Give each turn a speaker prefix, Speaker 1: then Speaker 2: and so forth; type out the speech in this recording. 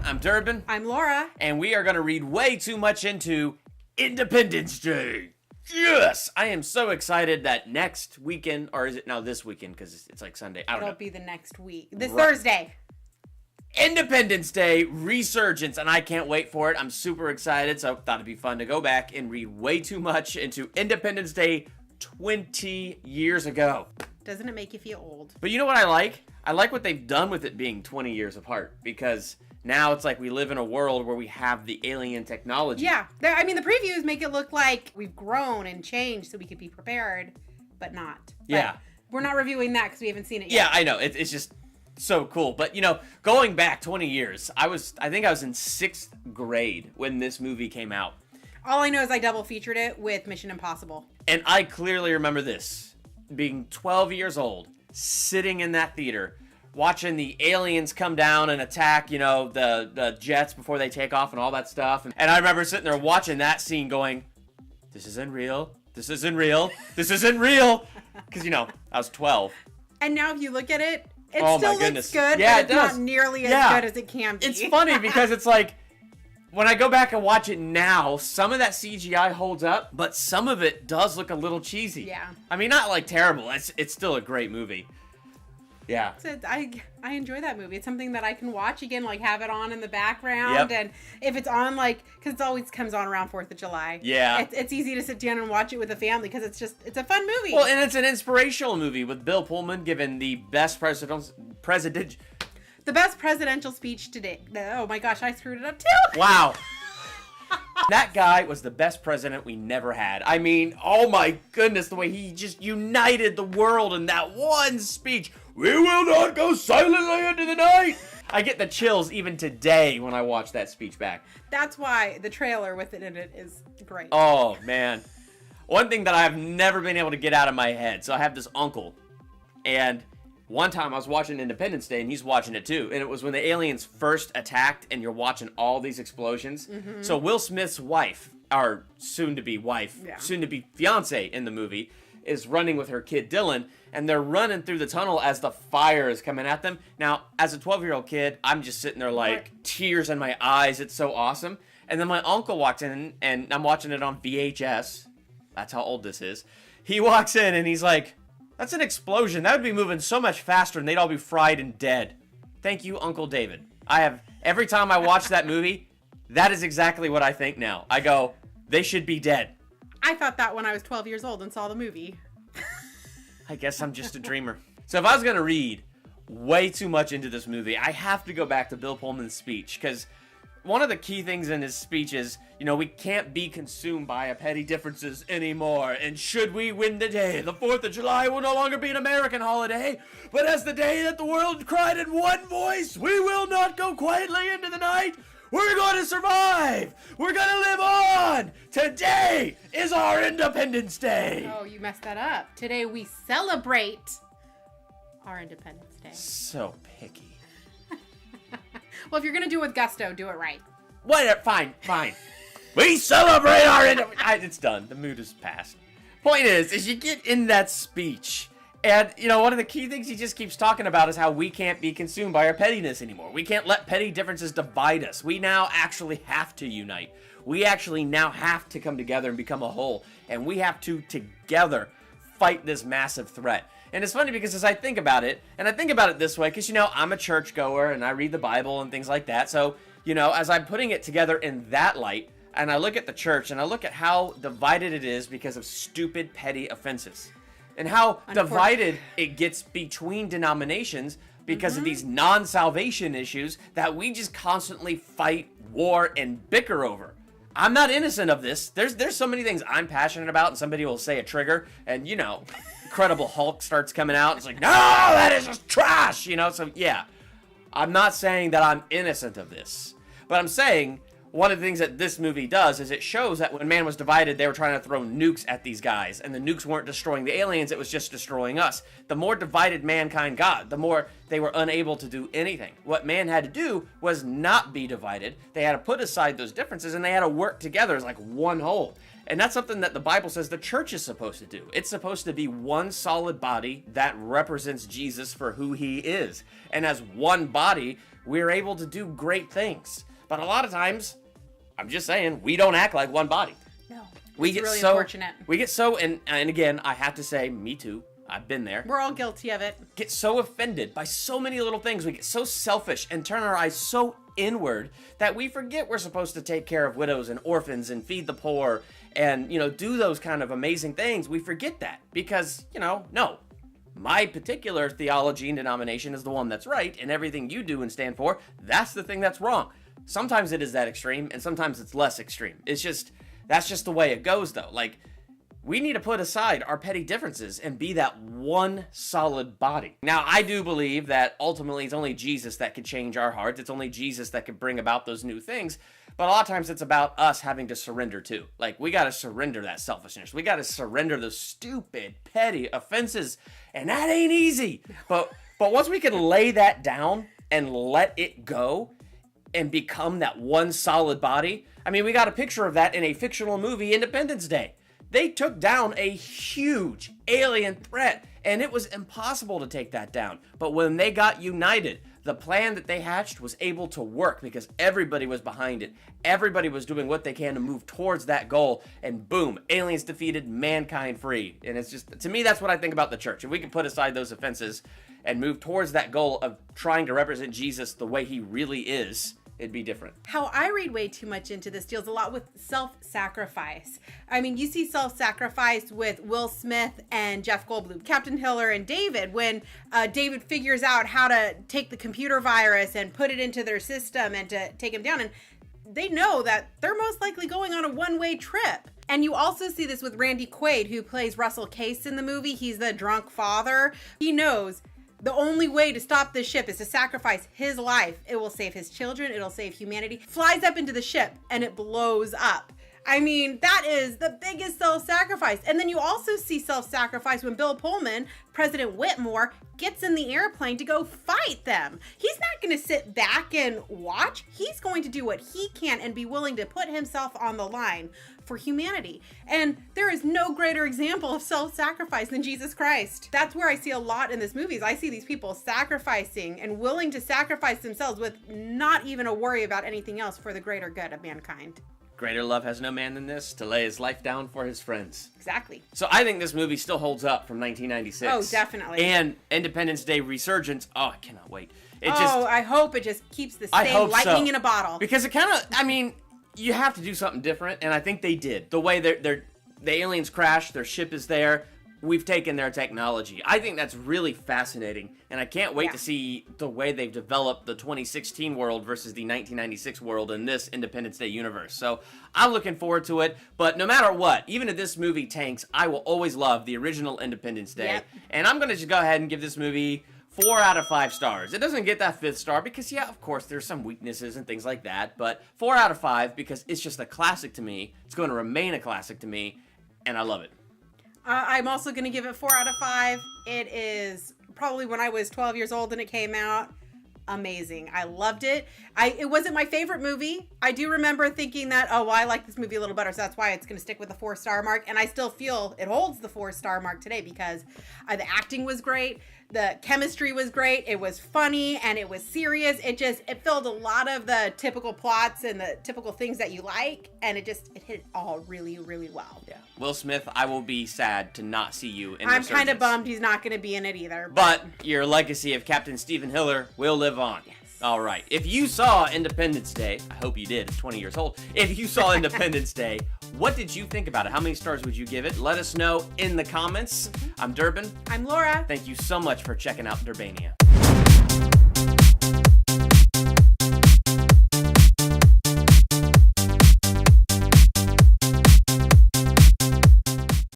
Speaker 1: I'm Durbin.
Speaker 2: I'm Laura.
Speaker 1: And we are going to read way too much into Independence Day. Yes! I am so excited that next weekend, or is it now this weekend because it's like Sunday? I don't know.
Speaker 2: It'll be the next week. This Thursday.
Speaker 1: Independence Day Resurgence, and I can't wait for it. I'm super excited, so I thought it'd be fun to go back and read way too much into Independence Day 20 years ago.
Speaker 2: Doesn't it make you feel old?
Speaker 1: But you know what I like? I like what they've done with it being 20 years apart, because now it's like we live in a world where we have the alien technology.
Speaker 2: Yeah. I mean, the previews make it look like we've grown and changed so we could be prepared, but not.
Speaker 1: Yeah.
Speaker 2: But we're not reviewing that because we haven't seen it yet.
Speaker 1: Yeah, I know. It's just so cool. But, you know, going back 20 years, I think I was in 6th grade when this movie came out.
Speaker 2: All I know is I double featured it with Mission Impossible.
Speaker 1: And I clearly remember this, being 12 years old, sitting in that theater, watching the aliens come down and attack, you know, the jets before they take off and all that stuff. And I remember sitting there watching that scene going, this isn't real. This isn't real. This isn't real. Because, you know, I was 12.
Speaker 2: And now if you look at it, it
Speaker 1: Oh
Speaker 2: still
Speaker 1: my goodness.
Speaker 2: looks good,
Speaker 1: Yeah,
Speaker 2: but
Speaker 1: it
Speaker 2: it's
Speaker 1: does.
Speaker 2: not nearly as
Speaker 1: Yeah.
Speaker 2: good as it can be.
Speaker 1: It's funny because it's like, when I go back and watch it now, some of that CGI holds up, but some of it does look a little cheesy.
Speaker 2: Yeah.
Speaker 1: I mean, not like terrible. It's still a great movie. Yeah.
Speaker 2: I enjoy that movie. It's something that I can watch again, like have it on in the background.
Speaker 1: Yep.
Speaker 2: And if it's on, like, because it always comes on around 4th of July.
Speaker 1: Yeah.
Speaker 2: It's easy to sit down and watch it with a family because it's a fun movie.
Speaker 1: Well, and it's an inspirational movie with Bill Pullman given the best
Speaker 2: the best presidential speech today. Oh my gosh, I screwed it up too.
Speaker 1: Wow. That guy was the best president we never had. I mean, oh my goodness, the way he just united the world in that one speech. We will not go silently into the night. I get the chills even today when I watch that speech back.
Speaker 2: That's why the trailer with it in it is great.
Speaker 1: Oh, man. One thing that I've never been able to get out of my head. So I have this uncle, and one time I was watching Independence Day, and he's watching it too. And it was when the aliens first attacked, and you're watching all these explosions. Mm-hmm. So Will Smith's wife, our soon-to-be wife, soon-to-be fiance in the movie, is running with her kid Dylan, and they're running through the tunnel as the fire is coming at them. Now, as a 12-year-old kid, I'm just sitting there like tears in my eyes. It's so awesome. And then my uncle walks in, and I'm watching it on VHS. That's how old this is. He walks in, and he's like, that's an explosion. That would be moving so much faster, and they'd all be fried and dead. Thank you, Uncle David. Every time I watch that movie, that is exactly what I think now. I go, they should be dead.
Speaker 2: I thought that when I was 12 years old and saw the movie.
Speaker 1: I guess I'm just a dreamer. So if I was going to read way too much into this movie, I have to go back to Bill Pullman's speech, because one of the key things in his speech is, you know, we can't be consumed by petty differences anymore. And should we win the day, the 4th of July will no longer be an American holiday, but as the day that the world cried in one voice, we will not go quietly into the night. We're going to survive. We're going to live on. Today is our Independence Day.
Speaker 2: Oh, you messed that up. Today we celebrate our Independence Day.
Speaker 1: So picky.
Speaker 2: Well, if you're going to do it with gusto, do it right.
Speaker 1: Whatever, fine. We celebrate our it's done. The mood is past. Point is you get in that speech, and, you know, one of the key things he just keeps talking about is how we can't be consumed by our pettiness anymore. We can't let petty differences divide us. We now actually have to unite. We actually now have to come together and become a whole, and we have to, together, fight this massive threat. And it's funny because as I think about it, and I think about it this way, because, you know, I'm a churchgoer, and I read the Bible and things like that, so, you know, as I'm putting it together in that light, and I look at the church, and I look at how divided it is because of stupid, petty offenses, and how divided it gets between denominations because of these non-salvation issues that we just constantly fight, war, and bicker over. I'm not innocent of this. There's so many things I'm passionate about, and somebody will say a trigger, and, you know, Incredible Hulk starts coming out, and it's like, no, that is just trash, you know? So, yeah, I'm not saying that I'm innocent of this, but I'm saying one of the things that this movie does is it shows that when man was divided, they were trying to throw nukes at these guys, and the nukes weren't destroying the aliens, it was just destroying us. The more divided mankind got, the more they were unable to do anything. What man had to do was not be divided. They had to put aside those differences, and they had to work together as like one whole. And that's something that the Bible says the church is supposed to do. It's supposed to be one solid body that represents Jesus for who he is. And as one body, we're able to do great things. But a lot of times, I'm just saying, we don't act like one body.
Speaker 2: No.
Speaker 1: We
Speaker 2: It's
Speaker 1: get
Speaker 2: really
Speaker 1: so
Speaker 2: unfortunate.
Speaker 1: we get so and again, I have to say, me too. I've been there.
Speaker 2: We're all guilty of it.
Speaker 1: Get so offended by so many little things. We get so selfish and turn our eyes so inward that we forget we're supposed to take care of widows and orphans and feed the poor and, do those kind of amazing things. We forget that because, no. My particular theology and denomination is the one that's right, and everything you do and stand for, that's the thing that's wrong. Sometimes it is that extreme, and sometimes it's less extreme. That's just the way it goes, though. Like, we need to put aside our petty differences and be that one solid body. Now, I do believe that ultimately it's only Jesus that could change our hearts. It's only Jesus that could bring about those new things. But a lot of times it's about us having to surrender too. Like, we got to surrender that selfishness. We got to surrender those stupid, petty offenses. And that ain't easy. But once we can lay that down and let it go and become that one solid body. I mean, we got a picture of that in a fictional movie, Independence Day. They took down a huge alien threat, and it was impossible to take that down. But when they got united, the plan that they hatched was able to work because everybody was behind it. Everybody was doing what they can to move towards that goal, and boom, aliens defeated, mankind free. And it's just, to me, that's what I think about the church. If we can put aside those offenses and move towards that goal of trying to represent Jesus the way he really is, it'd be different.
Speaker 2: How I read way too much into this deals a lot with self-sacrifice. I mean, you see self-sacrifice with Will Smith and Jeff Goldblum, Captain Hiller and David, when David figures out how to take the computer virus and put it into their system and to take him down. And they know that they're most likely going on a one-way trip. And you also see this with Randy Quaid, who plays Russell Case in the movie. He's the drunk father. He knows the only way to stop this ship is to sacrifice his life. It will save his children. It'll save humanity. Flies up into the ship and it blows up. I mean, that is the biggest self-sacrifice. And then you also see self-sacrifice when Bill Pullman, President Whitmore, gets in the airplane to go fight them. He's not going to sit back and watch. He's going to do what he can and be willing to put himself on the line for humanity. And there is no greater example of self-sacrifice than Jesus Christ. That's where I see a lot in this movie. Is I see these people sacrificing and willing to sacrifice themselves with not even a worry about anything else for the greater good of mankind.
Speaker 1: Greater love has no man than this, to lay his life down for his friends.
Speaker 2: Exactly.
Speaker 1: So I think this movie still holds up from 1996.
Speaker 2: Oh, definitely.
Speaker 1: And Independence Day Resurgence. Oh, I cannot wait.
Speaker 2: I hope it just keeps the same lightning in a bottle.
Speaker 1: Because it kind of, I mean, you have to do something different, and I think they did. The way the aliens crash, their ship is there. We've taken their technology. I think that's really fascinating, and I can't wait to see the way they've developed the 2016 world versus the 1996 world in this Independence Day universe. So I'm looking forward to it, but no matter what, even if this movie tanks, I will always love the original Independence Day.
Speaker 2: Yep.
Speaker 1: And I'm going to just go ahead and give this movie 4 out of 5 stars. It doesn't get that 5th star because, yeah, of course, there's some weaknesses and things like that, but 4 out of 5 because it's just a classic to me. It's going to remain a classic to me, and I love it.
Speaker 2: I'm also going to give it 4 out of 5. It is probably when I was 12 years old and it came out. Amazing. I loved it. It wasn't my favorite movie. I do remember thinking that, oh, well, I like this movie a little better, so that's why it's going to stick with the 4-star mark. And I still feel it holds the 4-star mark today because the acting was great. The chemistry was great. It was funny and it was serious. It filled a lot of the typical plots and the typical things that you like. And it hit it all really, really well.
Speaker 1: Yeah. Will Smith, I will be sad to not see you in
Speaker 2: I'm
Speaker 1: Resurgence.
Speaker 2: kind of bummed he's not going to be in it either.
Speaker 1: But your legacy of Captain Stephen Hiller will live on.
Speaker 2: Yes.
Speaker 1: All right. If you saw Independence Day, I hope you did, it's 20 years old. If you saw Independence Day, what did you think about it? How many stars would you give it? Let us know in the comments. I'm Durbin.
Speaker 2: I'm Laura.
Speaker 1: Thank you so much for checking out Durbania.